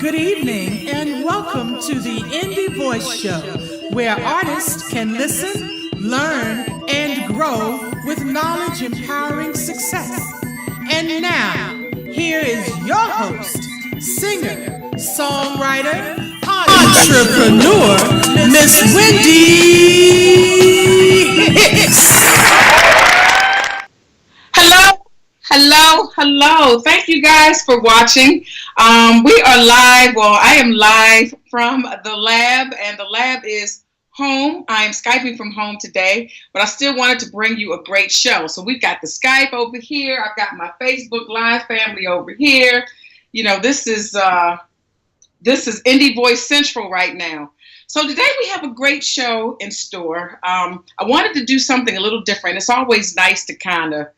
Good evening and welcome to the Indie Voice Show, where artists can listen, learn, and grow with knowledge empowering success. And now, here is your host, singer, songwriter, entrepreneur, Miss Wendy Hicks. Hello. Thank you guys for watching. We are live. Well, I am live from the lab, and the lab is home. I am Skyping from home today, but I still wanted to bring you a great show. So we've got the Skype over here. I've got my Facebook Live family over here. You know, this is Indie Voice Central right now. So today we have a great show in store. I wanted to do something a little different. It's always nice to kind of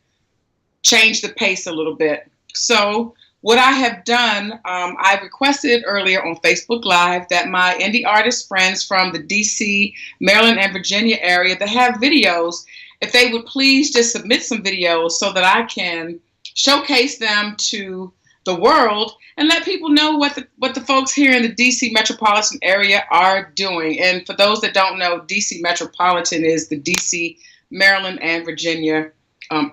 change the pace a little bit. So what I have done, I requested earlier on Facebook Live that my indie artist friends from the DC, Maryland, and Virginia area that have videos, if they would please just submit some videos so that I can showcase them to the world and let people know what the folks here in the DC metropolitan area are doing. And for those that don't know, DC metropolitan is the DC, Maryland, and Virginia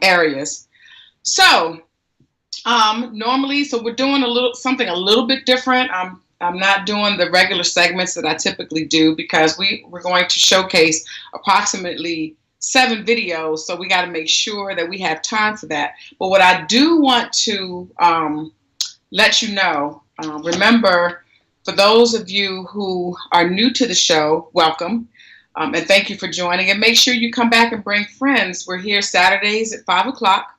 areas. So normally, we're doing something a little bit different. I'm not doing the regular segments that I typically do because we're going to showcase approximately 7 videos. So we got to make sure that we have time for that. But what I do want to let you know, remember, for those of you who are new to the show, welcome. And thank you for joining. And make sure you come back and bring friends. We're here Saturdays at 5 o'clock.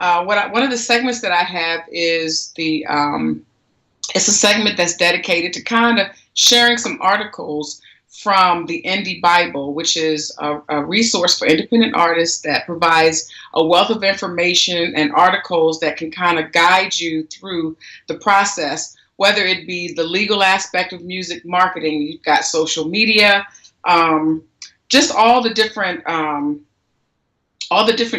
One of the segments that I have is it's a segment that's dedicated to kind of sharing some articles from the Indie Bible, which is a resource for independent artists that provides a wealth of information and articles that can kind of guide you through the process, whether it be the legal aspect of music marketing. You've got social media, just all the different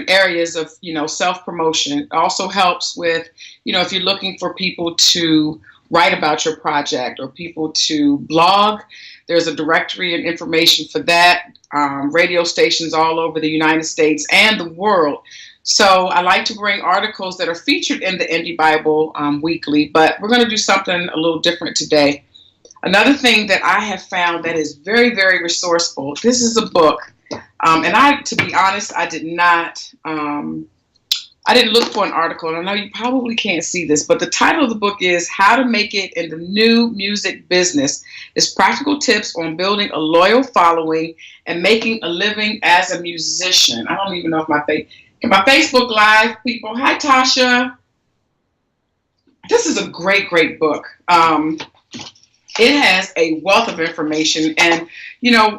areas of, self-promotion. It also helps with, if you're looking for people to write about your project or people to blog, there's a directory and information for that. Radio stations all over the United States and the world. So I like to bring articles that are featured in the Indie Bible weekly, but we're going to do something a little different today. Another thing that I have found that is very, very resourceful, this is a book. And to be honest, I didn't look for an article, and I know you probably can't see this, but the title of the book is How to Make It in the New Music Business. It's practical tips on building a loyal following and making a living as a musician. I don't even know if my Facebook Live people, hi Tasha. This is a great, great book. It has a wealth of information, and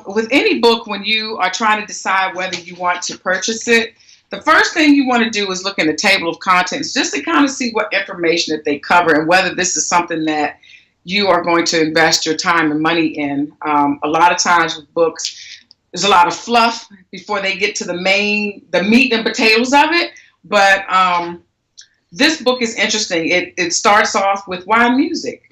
with any book, when you are trying to decide whether you want to purchase it, the first thing you want to do is look in the table of contents just to kind of see what information that they cover and whether this is something that you are going to invest your time and money in. A lot of times with books, there's a lot of fluff before they get to the meat and potatoes of it, but this book is interesting. It starts off with why music,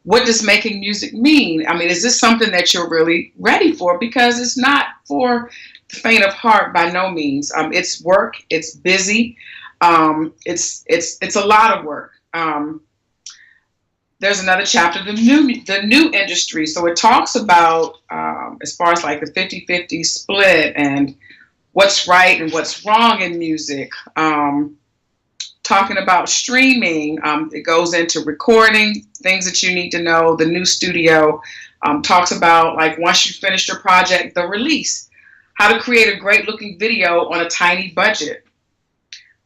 What does making music mean? I mean, is this something that you're really ready for? Because it's not for the faint of heart by no means. It's work. It's busy. It's a lot of work. There's another chapter, the new industry. So it talks about as far as like the 50-50 split and what's right and what's wrong in music. Talking about streaming, it goes into recording, things that you need to know, the new studio, talks about like once you finish your project, the release, how to create a great looking video on a tiny budget,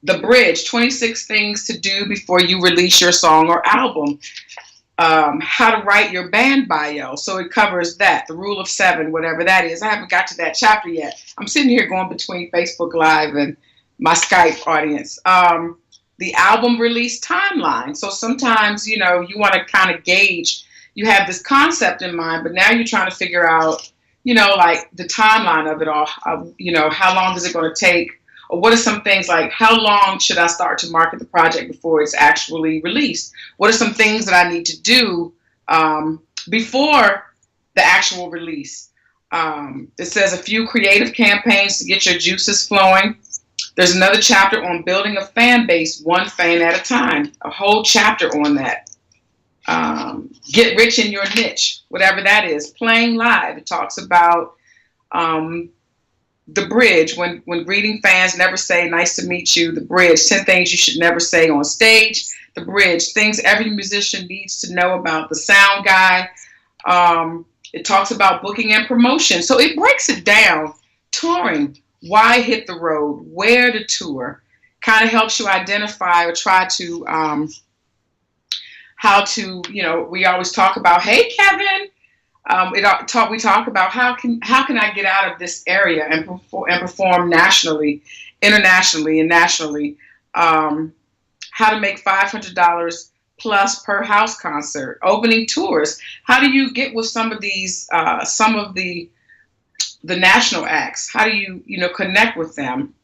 the bridge, 26 things to do before you release your song or album, how to write your band bio. So it covers that, the rule of 7, whatever that is. I haven't got to that chapter yet. I'm sitting here going between Facebook Live and my Skype audience. The album release timeline. So sometimes, you want to kind of gauge, you have this concept in mind, but now you're trying to figure out, like the timeline of it all. How long is it going to take Or what are some things like, how long should I start to market the project before it's actually released? What are some things that I need to do before the actual release? It says a few creative campaigns to get your juices flowing. There's another chapter on building a fan base, one fan at a time. A whole chapter on that. Get rich in your niche, whatever that is. Playing live. It talks about the bridge. When greeting fans, never say nice to meet you. The bridge. 10 things you should never say on stage. The bridge. Things every musician needs to know about the sound guy. It talks about booking and promotion. So it breaks it down. Touring. Why hit the road? Where to tour? Kind of helps you identify or try to how to, we always talk about, hey, Kevin, we talk about how can I get out of this area and perform nationally, internationally, and nationally. How to make $500 plus per house concert, opening tours. How do you get with some of these, some of the national acts? How do you, connect with them?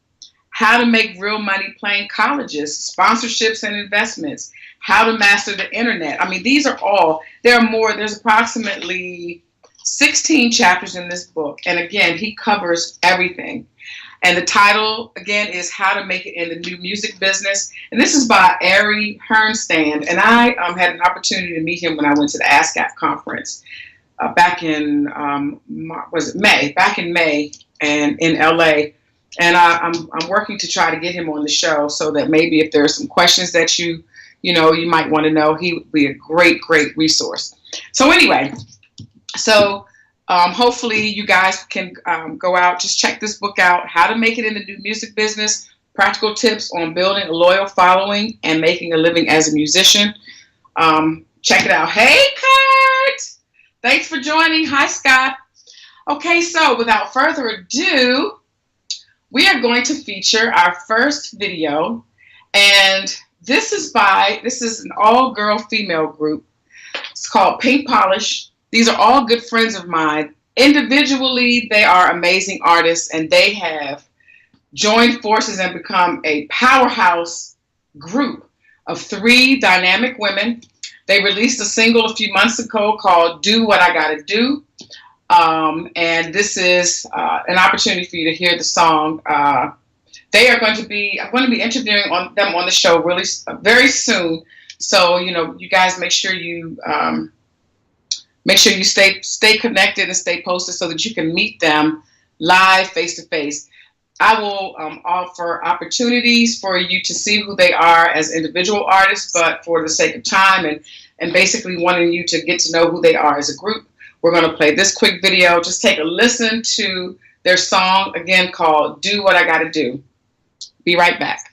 How to make real money playing colleges, sponsorships and investments, how to master the internet. I mean, these are all, there's approximately 16 chapters in this book. And again, he covers everything. And the title, again, is How to Make It in the New Music Business. And this is by Ari Hernstand. And I had an opportunity to meet him when I went to the ASCAP conference back in, May? Back in May and in LA. And I'm working to try to get him on the show so that maybe if there are some questions that you might want to know, he would be a great, great resource. So anyway, hopefully you guys can go out, just check this book out, How to Make It in the New Music Business, Practical Tips on Building a Loyal Following and Making a Living as a Musician. Check it out. Hey, Kurt! Thanks for joining. Hi, Scott. Okay, so without further ado, we are going to feature our first video, and this is an all-girl female group. It's called Pink Polish. These are all good friends of mine. Individually, they are amazing artists, and they have joined forces and become a powerhouse group of 3 dynamic women. They released a single a few months ago called Do What I Gotta Do. And this is an opportunity for you to hear the song. I'm going to be interviewing them on the show very soon. So, you guys make sure you stay connected and stay posted so that you can meet them live face to face. I will offer opportunities for you to see who they are as individual artists, but for the sake of time and basically wanting you to get to know who they are as a group, we're going to play this quick video. Just take a listen to their song, again, called Do What I Gotta Do. Be right back.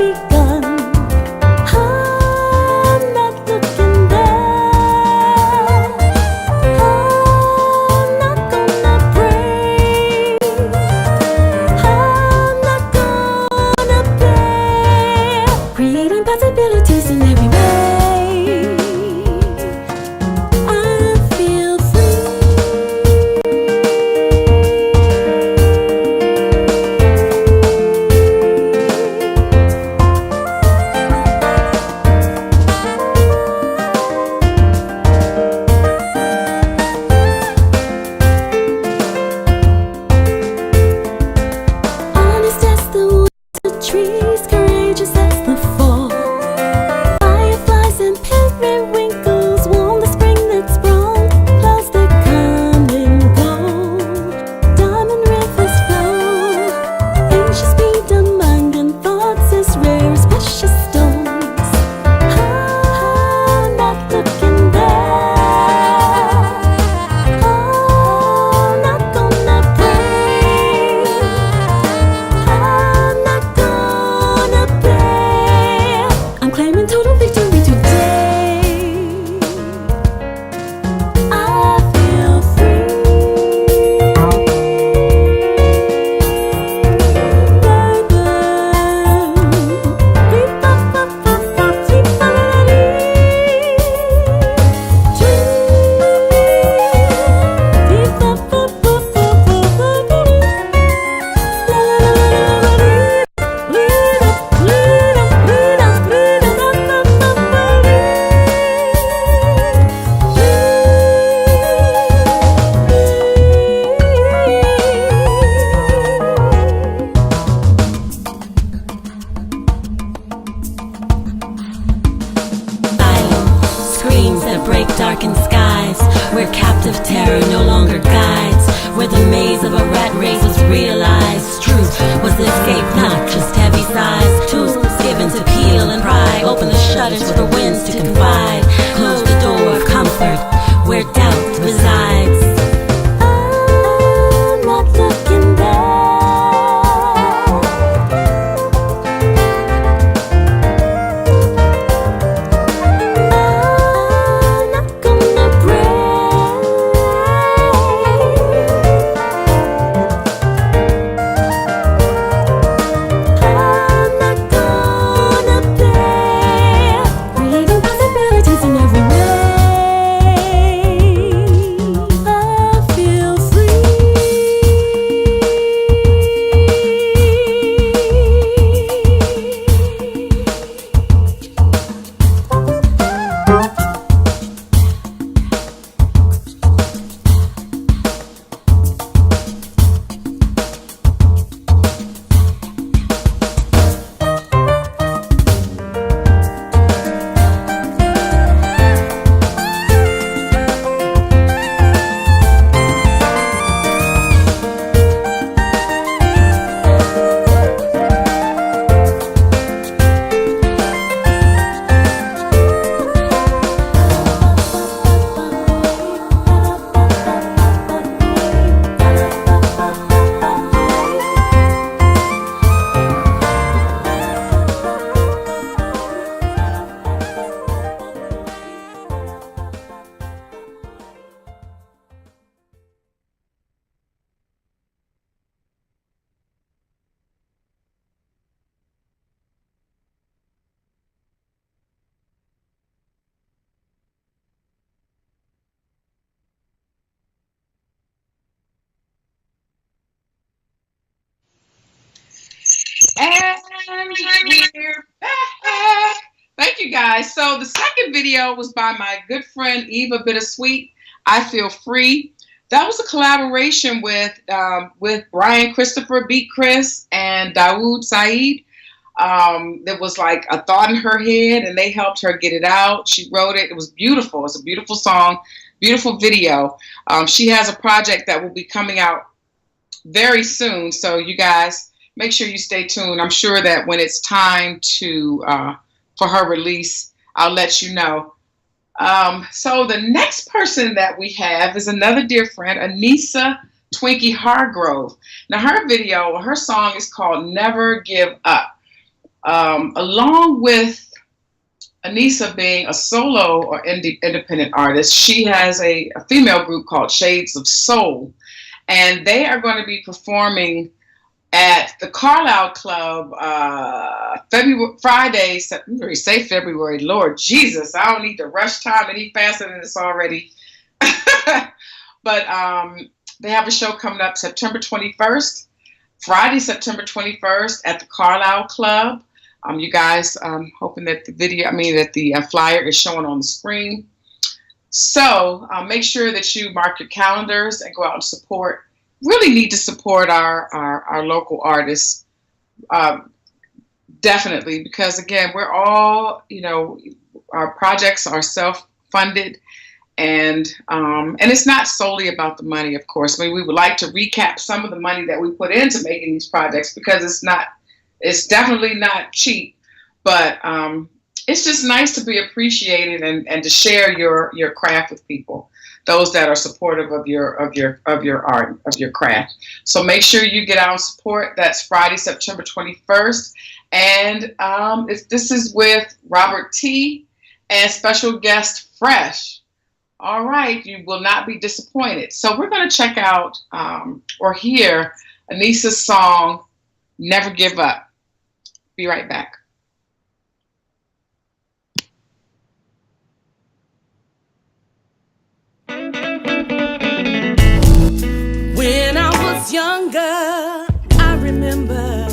begun. I'm not looking back. I'm not gonna break. I'm not gonna beg. Creating possibilities in every way. I feel free. Honest as the woods, the trees, courageous as the fall. Fireflies and periwinkles warm the spring that's sprung. Clouds that come and go, diamond rivers flow. Ancient speed among and thoughts as rare as precious stones. I'm not looking back. I'm not gonna break. I'm not gonna beg. I'm claiming total victory today. I feel free. Screams that break darkened skies, where captive terror no longer guides, where the maze of a rat race was realized. Truth was the escape, not just heavy sighs. Tools given to peel and pry, open the shutters for the winds to confide, close the door of comfort where doubt resides. I'm not looking back. I'm not gonna break. I'm not gonna beg. Creating possibilities in every way. I feel free. And we're back. Thank you guys. So the second video was by my good friend Eva Bittersweet. I Feel Free. That was a collaboration with Brian Christopher, Beat Chris, and Dawood Saeed. There was like a thought in her head, and they helped her get it out. She wrote it. It was beautiful. It's a beautiful song, beautiful video. She has a project that will be coming out very soon. So you guys, make sure you stay tuned. I'm sure that when it's time to for her release, I'll let you know. So the next person that we have is another dear friend, Anissa Twinkie Hargrove. Now her song is called Never Give Up. Along with Anissa being a solo or independent artist, she has a female group called Shades of Soul. And they are going to be performing at the Carlisle Club Friday, say February, Lord Jesus, I don't need to rush time any faster than it's already. But they have a show coming up September 21st, Friday, September 21st at the Carlisle Club. You guys, hoping that the flyer is showing on the screen. So make sure that you mark your calendars and go out and support. Really need to support our local artists, definitely, because again, we're all, our projects are self-funded, and it's not solely about the money, of course. I mean, we would like to recap some of the money that we put into making these projects, because it's definitely not cheap, but it's just nice to be appreciated and to share your craft with people, those that are supportive of your art, of your craft. So make sure you get out and support. That's Friday, September 21st. And this is with Robert T. and special guest Fresh. All right, you will not be disappointed. So we're going to check out or hear Anissa's song, Never Give Up. Be right back. When I was younger, I remember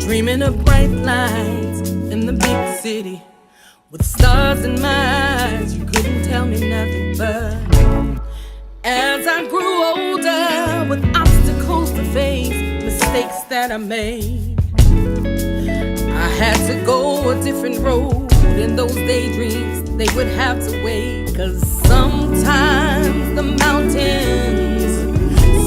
dreaming of bright lights in the big city. With stars in my eyes, you couldn't tell me nothing. But as I grew older, with obstacles to face, mistakes that I made, I had to go a different road, and those daydreams, they would have to wait. 'Cause sometimes the mountains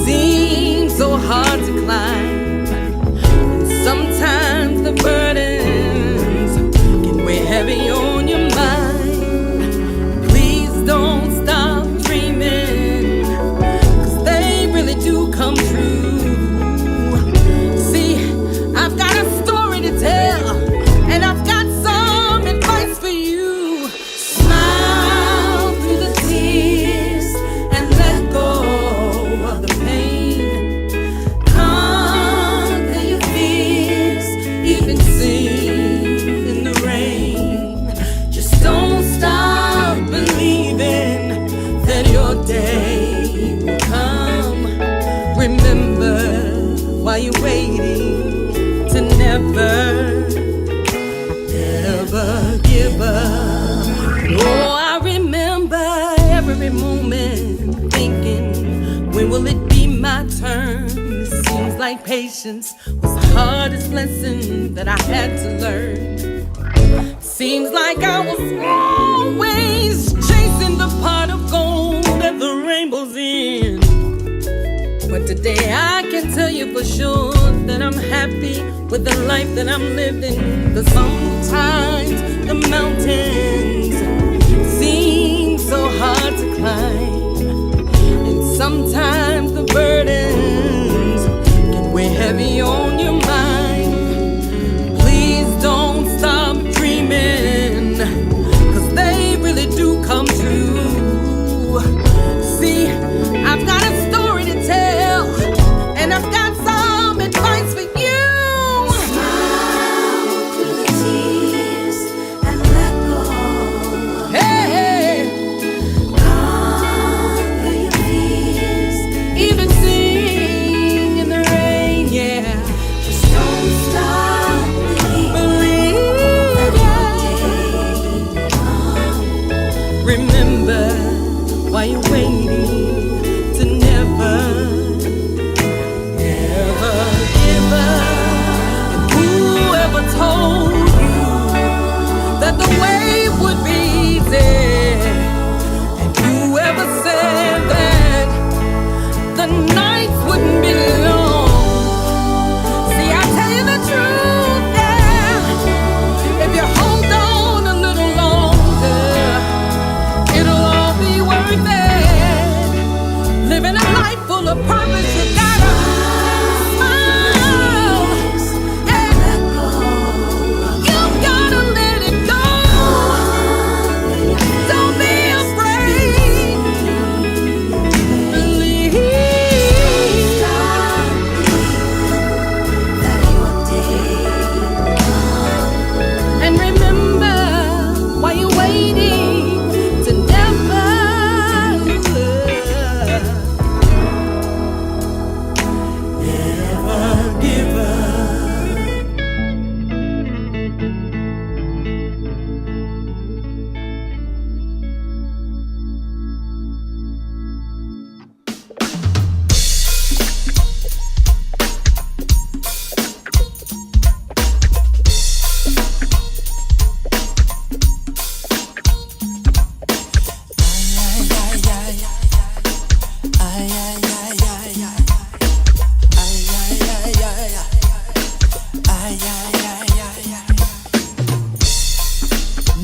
seem so hard to climb, and sometimes the burdens can weigh heavy on your mind. Please don't stop dreaming, 'cause they really do come true. See, I've got a story to tell, and I've got some advice for you. Smile through the tears and let go of the pain. Conquer your fears, even sing in the rain. Just don't stop believing that your day will come. Remember, while you're waiting, to never give up. Oh, I remember every moment thinking, when will it be my turn? It seems like patience was the hardest lesson that I had to learn. Seems like I was always chasing the pot of gold that the rainbow's in. But today I can tell you for sure that I'm happy with the life that I'm living. 'Cause sometimes the mountains seem so hard to climb, and sometimes the burdens can weigh heavy on your mind. Please don't stop dreaming, 'cause they really do come true. See, I've got a story to tell, and I've got some advice for you. Smile through the tears and let go. Hey, conquer your fears, even see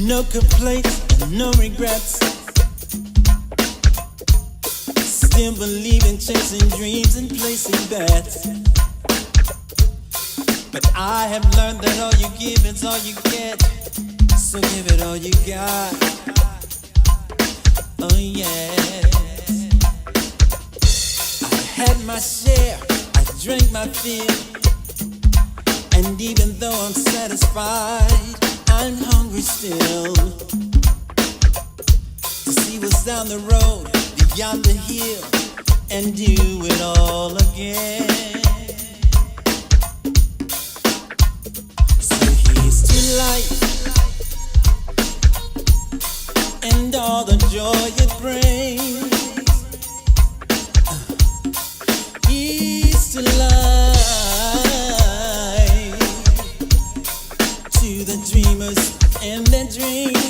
No complaints and no regrets. Still believe in chasing dreams and placing bets. But I have learned that all you give is all you get. So give it all you got. Oh yes. I had my share, I drank my fill. And even though I'm satisfied, I'm hungry still. To see what's down the road, beyond the hill, and do it all again. So here's to life and all the joy it brings. Here's to life, to the dreamers and their dreams.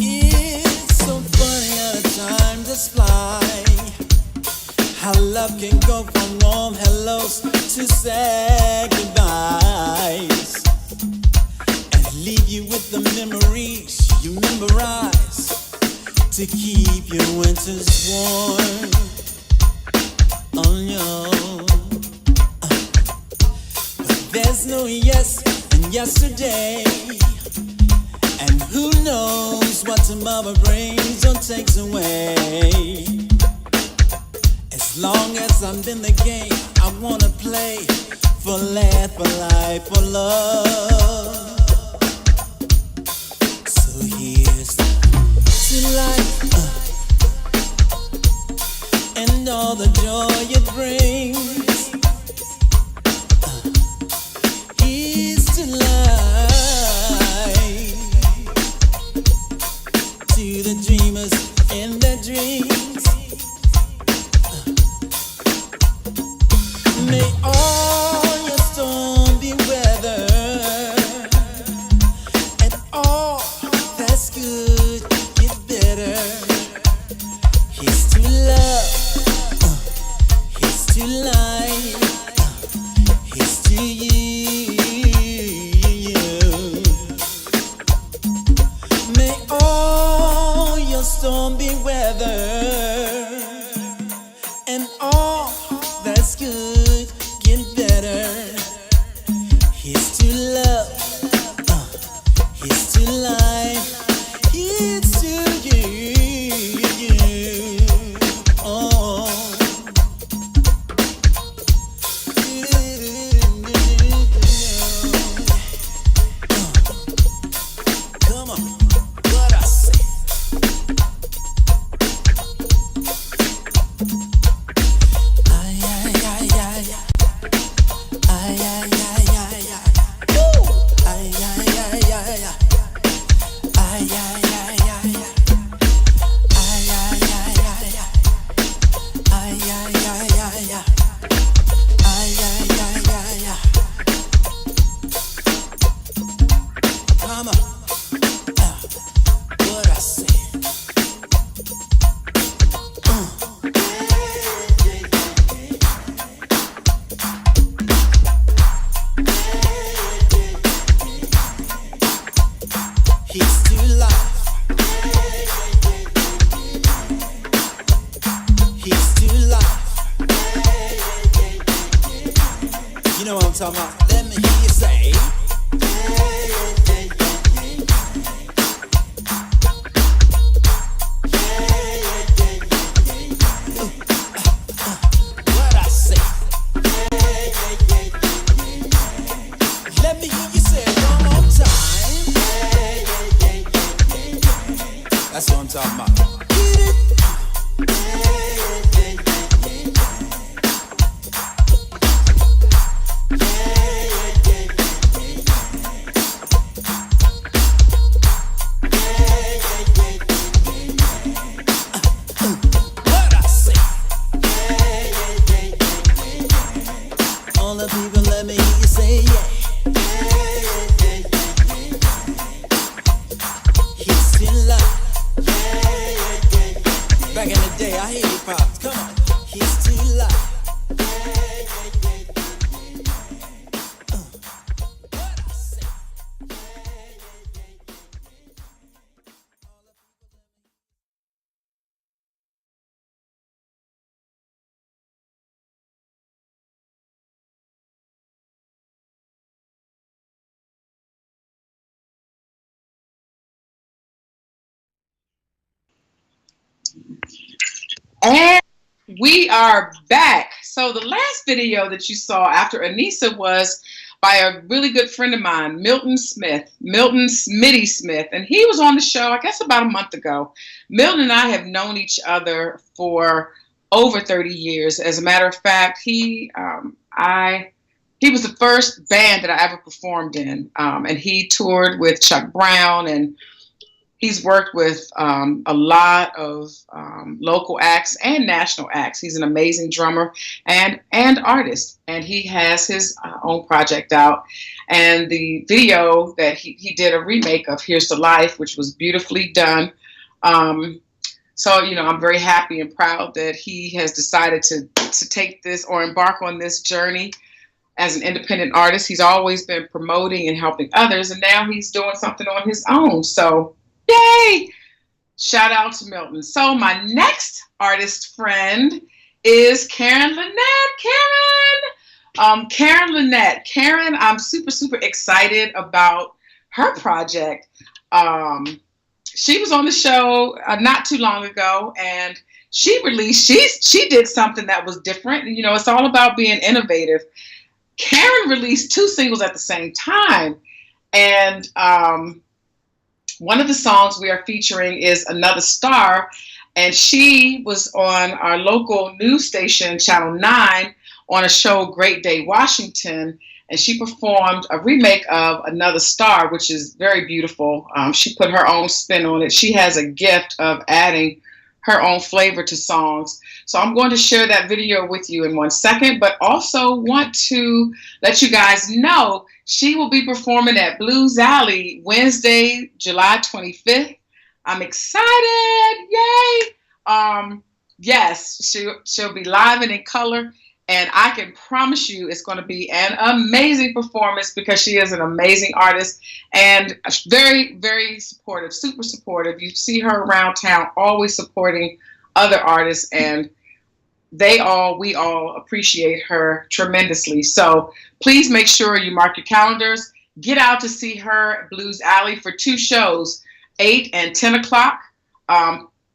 It's so funny how the time just fly. How love can go from warm hellos to sad goodbyes, and leave you with the memories you memorize to keep your winters warm on your. But there's no yes in yesterday, and who knows what tomorrow brings or takes away. As long as I'm in the game, I wanna play for laugh, for life, for love. So here's to life and all the joy it brings. Here's to life, to the dreamers and their dreams. May all your stormy weather and all that's good get better. Here's to love, here's to life, here's to you. May all your stormy weather and all that's good get better. Here's to love, here's to life, here's to you. Oh. Come on, what I say. Come on, what I say. Here's to life, here's to life. You know what I'm talking about? Let me hear you say. What I say. Let me hear you say it one more time. That's what I'm talking about. Get it. What I say. All the people, let me hear you say yeah. Here's to life. Back in the day, I hear you pops. Come on. Here's to life. What I say. And we are back. So the last video that you saw after Anissa was by a really good friend of mine, Milton Smitty Smith, and he was on the show, I guess, about a month ago. Milton and I have known each other for over 30 years. As a matter of fact, he was the first band that I ever performed in, and he toured with Chuck Brown, and he's worked with a lot of local acts and national acts. He's an amazing drummer and artist, and he has his own project out. And the video that he did a remake of "Here's to Life," which was beautifully done. So, I'm very happy and proud that he has decided to take this or embark on this journey as an independent artist. He's always been promoting and helping others, and now he's doing something on his own. So, yay! Shout out to Milton. So my next artist friend is Karen Lynette. Karen Lynette. Karen, I'm super, super excited about her project. She was on the show not too long ago, and she did something that was different. It's all about being innovative. Karen released 2 singles at the same time, and one of the songs we are featuring is "Another Star," and she was on our local news station, Channel 9, on a show, Great Day Washington, and she performed a remake of "Another Star," which is very beautiful. She put her own spin on it. She has a gift of adding her own flavor to songs. So I'm going to share that video with you in 1 second, but also want to let you guys know she will be performing at Blues Alley Wednesday, July 25th. I'm excited. Yay. Yes, she'll be live and in color. And I can promise you it's going to be an amazing performance because she is an amazing artist and very, very supportive, super supportive. You see her around town always supporting other artists, and we all appreciate her tremendously. So please make sure you mark your calendars. Get out to see her at Blues Alley for 2 shows, 8 and 10 o'clock,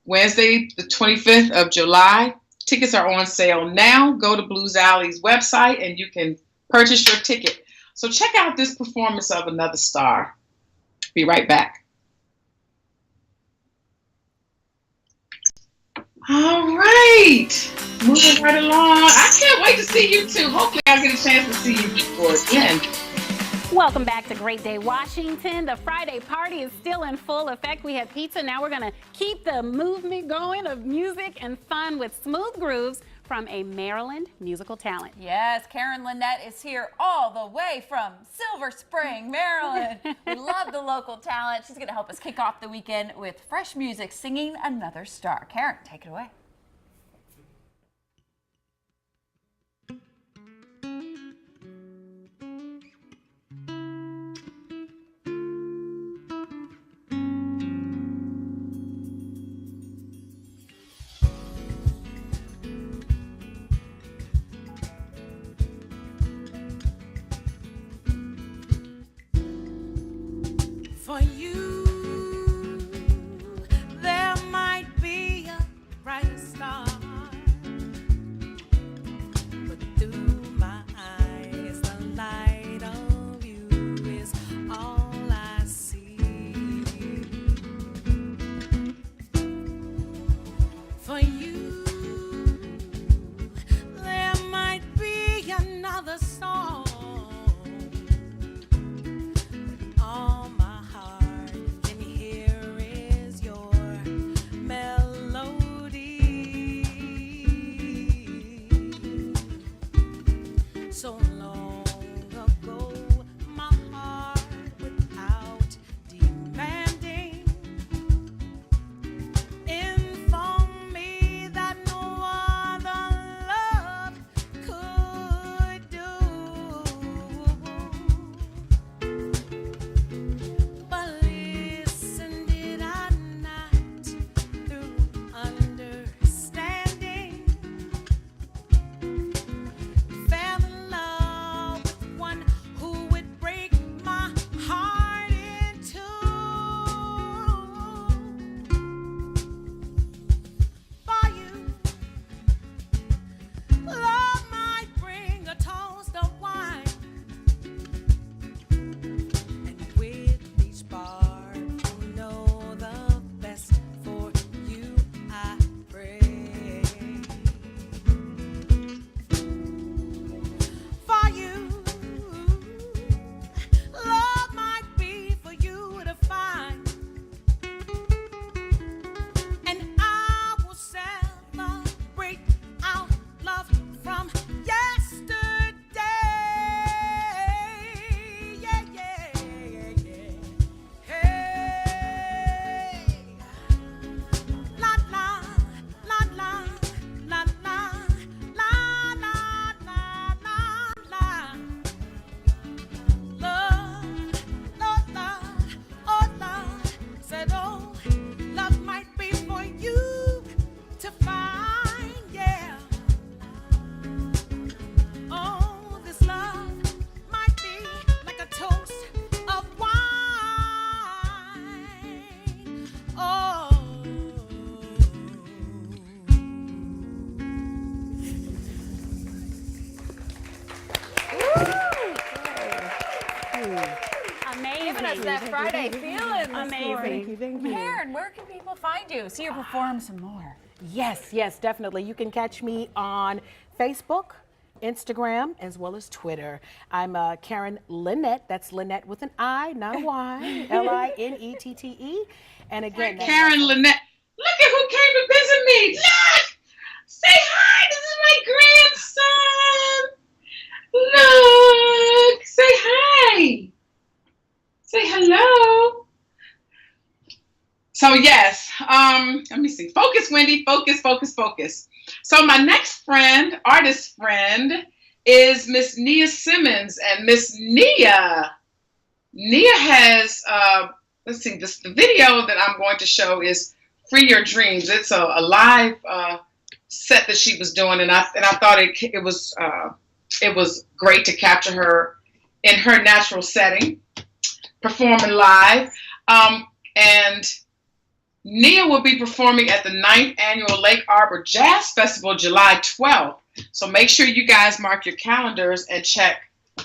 Wednesday, the 25th of July. Tickets are on sale now. Go to Blues Alley's website and you can purchase your ticket. So check out this performance of "Another Star." Be right back. All right. Moving right along. I can't wait to see you too. Hopefully I'll get a chance to see you before again. Welcome back to Great Day Washington. The Friday party is still in full effect. We have pizza. Now we're going to keep the movement going of music and fun with smooth grooves from a Maryland musical talent. Yes, Karen Lynette is here all the way from Silver Spring, Maryland. We love the local talent. She's going to help us kick off the weekend with fresh music, singing "Another Star." Karen, take it away. For you, there might be a brighter star, but through my eyes, the light of you is all I see. For you, there might be another song. All my heart How's that Friday feeling? Amazing. Thank you. Karen, where can people find you? See you perform some more. Yes, definitely. You can catch me on Facebook, Instagram, as well as Twitter. I'm Karen Lynette. That's Lynette with an I, not a Y. Linnette. And again, Karen Lynette. Look at who came to visit me. Look! Say hi. This is my grandson. Look. Say hi. Say hello. So yes, let me see. Focus, Wendy. Focus. So my next friend, artist friend, is Miss Nia Simmons, and Miss Nia has let's see. The video that I'm going to show is "Free Your Dreams." It's a live set that she was doing, and I thought it was great to capture her in her natural setting, performing live, and Nia will be performing at the 9th Annual Lake Arbor Jazz Festival, July 12th. So make sure you guys mark your calendars and check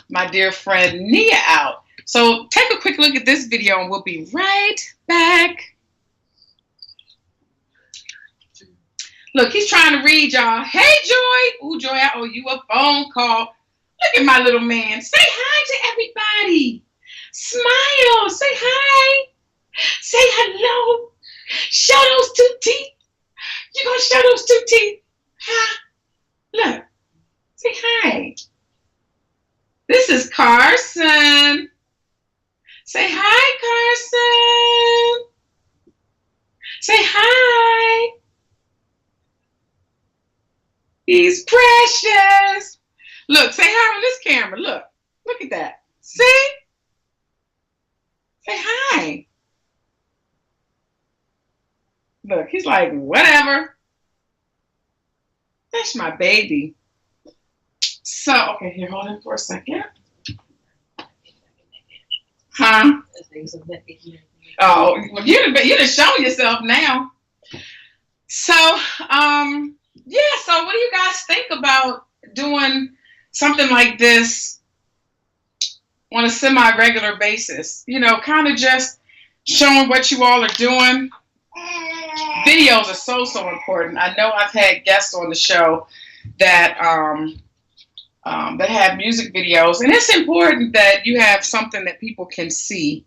my dear friend Nia out. So take a quick look at this video and we'll be right back. Look, he's trying to read y'all. Hey, Joy. Ooh, Joy, I owe you a phone call. Look at my little man. Say hi to everybody. Smile. Say hi. Say hello. Show those 2 teeth. You gonna show those 2 teeth? Huh? Look. Say hi. This is Carson. Say hi, Carson. Say hi. He's precious. Look, say hi on this camera. Look at that. See? Say hi. Look, he's like, whatever. That's my baby. So, okay, here, hold on for a second. Huh? Oh, well, you'd have shown yourself now. So, yeah, so what do you guys think about doing something like this on a semi-regular basis? You know, kind of just showing what you all are doing. Videos are so important. I know I've had guests on the show that that have music videos, and it's important that you have something that people can see.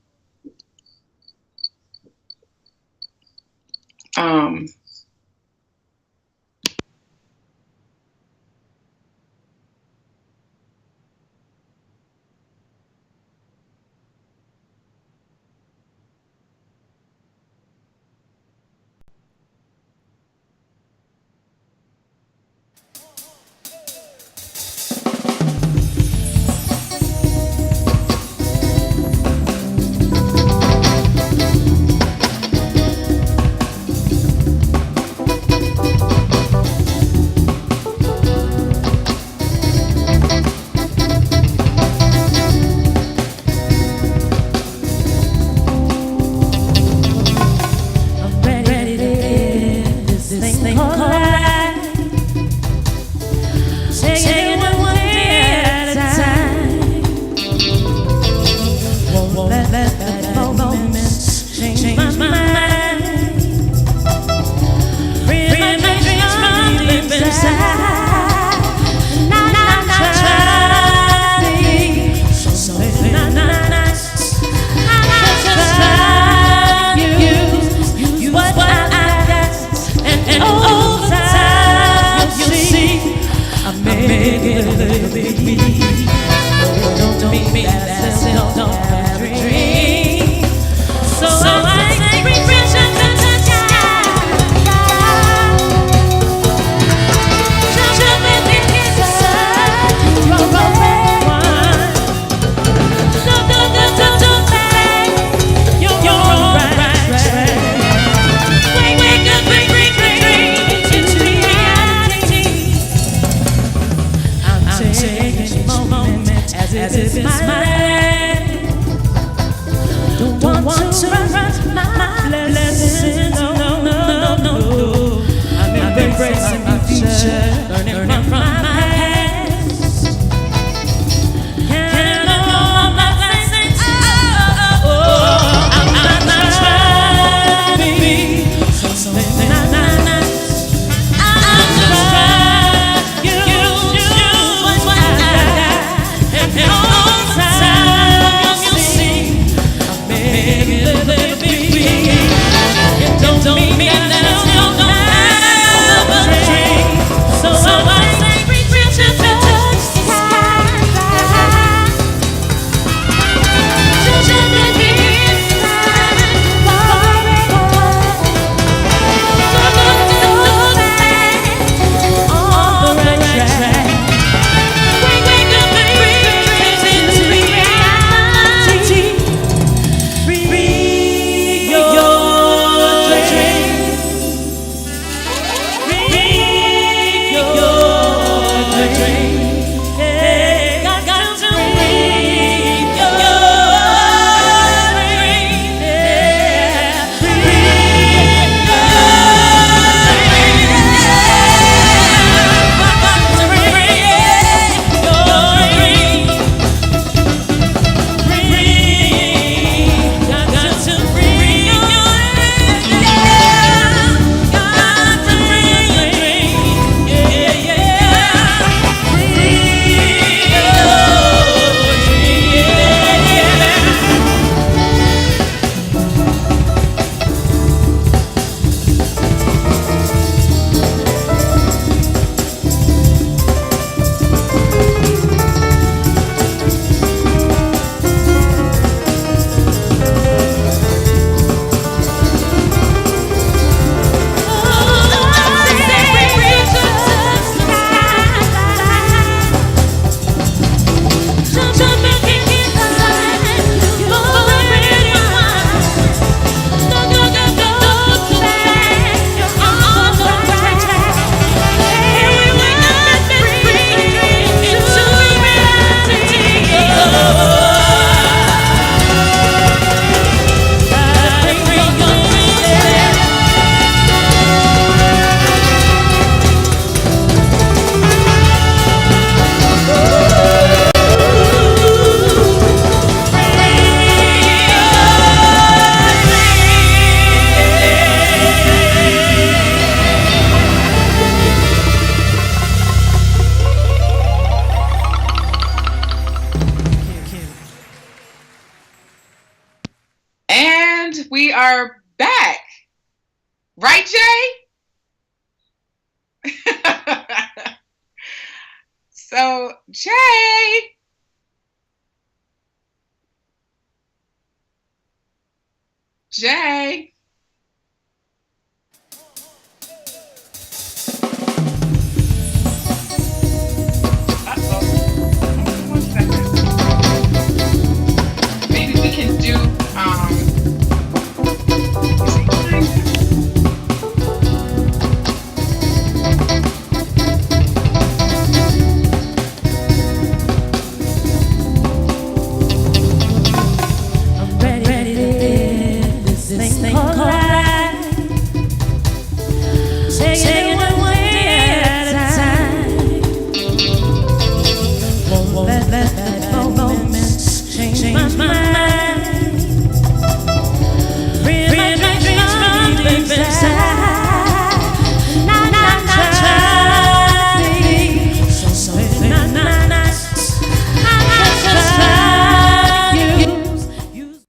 we are back. Right, Jay? So, Jay. Jay. Maybe we can do I'm ready to live this thing called life. Taking it one day at a time. Won't let that moment change my mind. Free my dreams from deep inside. Not try to be something not nice. I just try to use.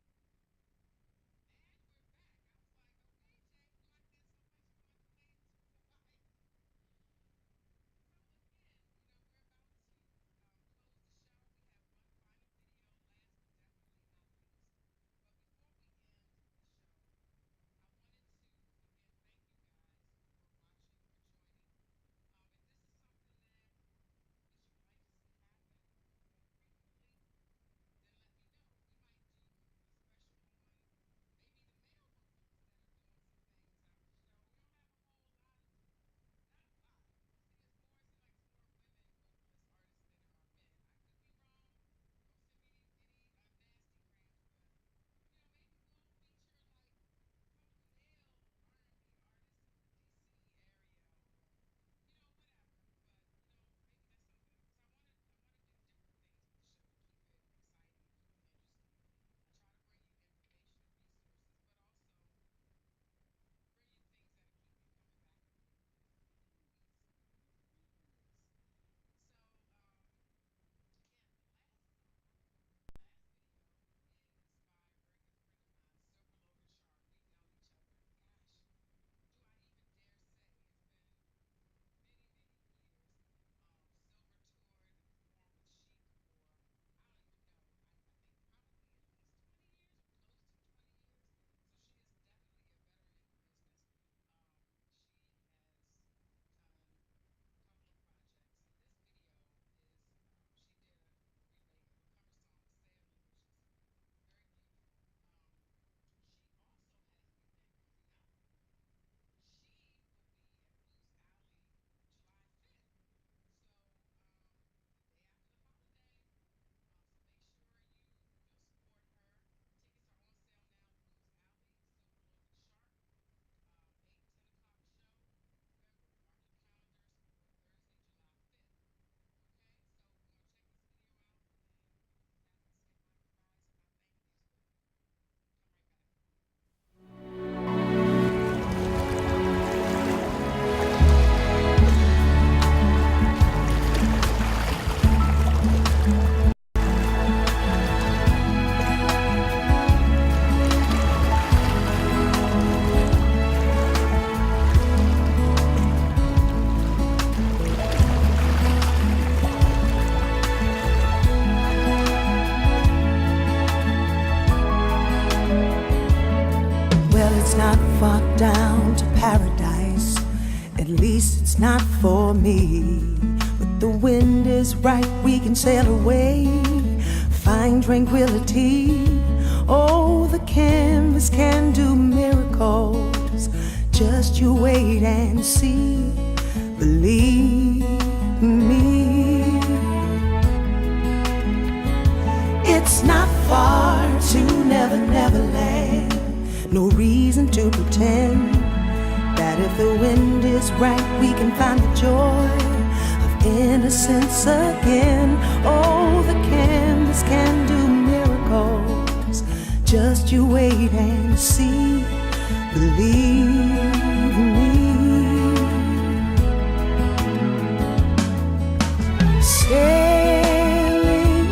It's not far down to paradise. At least it's not for me. But the wind is right, we can sail away, find tranquility. Oh, the canvas can do miracles. Just you wait and see. Believe me. It's not far to Never Never Land. No reason to pretend that if the wind is right, we can find the joy of innocence again. Oh, the canvas can do miracles. Just you wait and see. Believe me. Sailing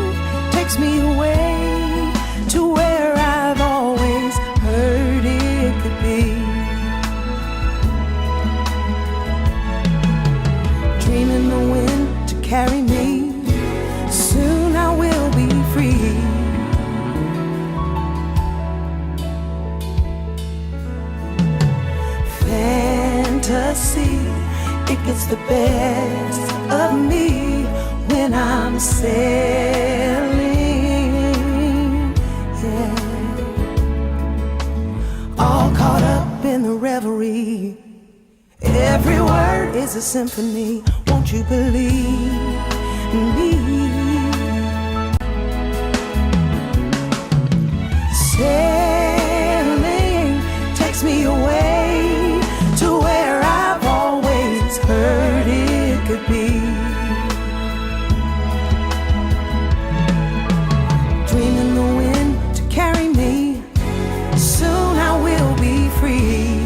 takes me away to where I've always heard gets the best of me when I'm sailing. Yeah. All caught up in the reverie. Every word is a symphony. Won't you believe me? Sailing takes me away to where I've always heard it could be. Dreaming the wind to carry me. Soon I will be free.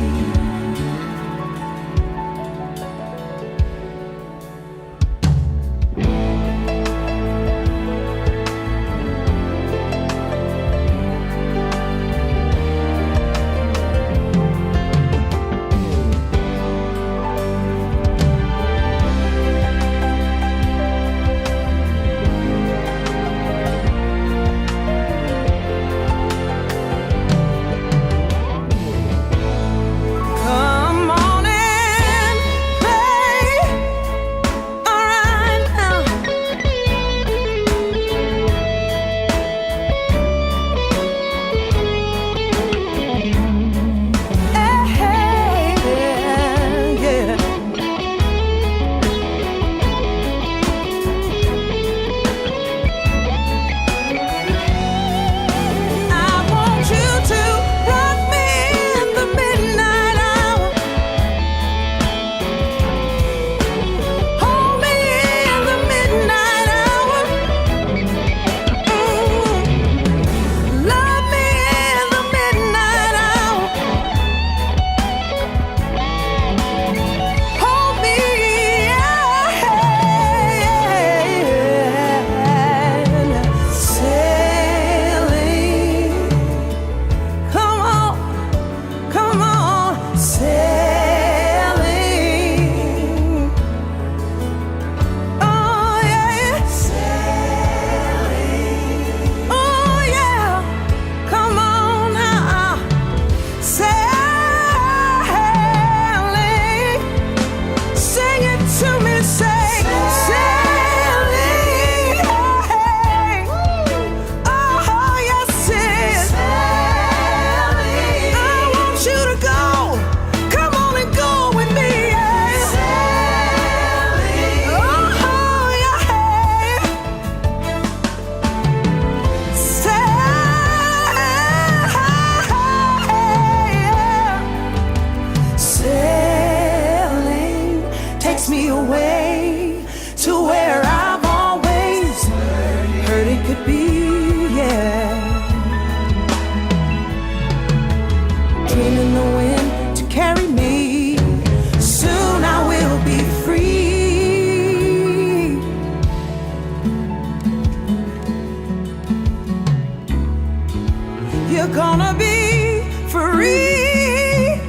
You're gonna be free.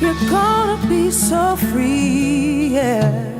You're gonna be so free, yeah.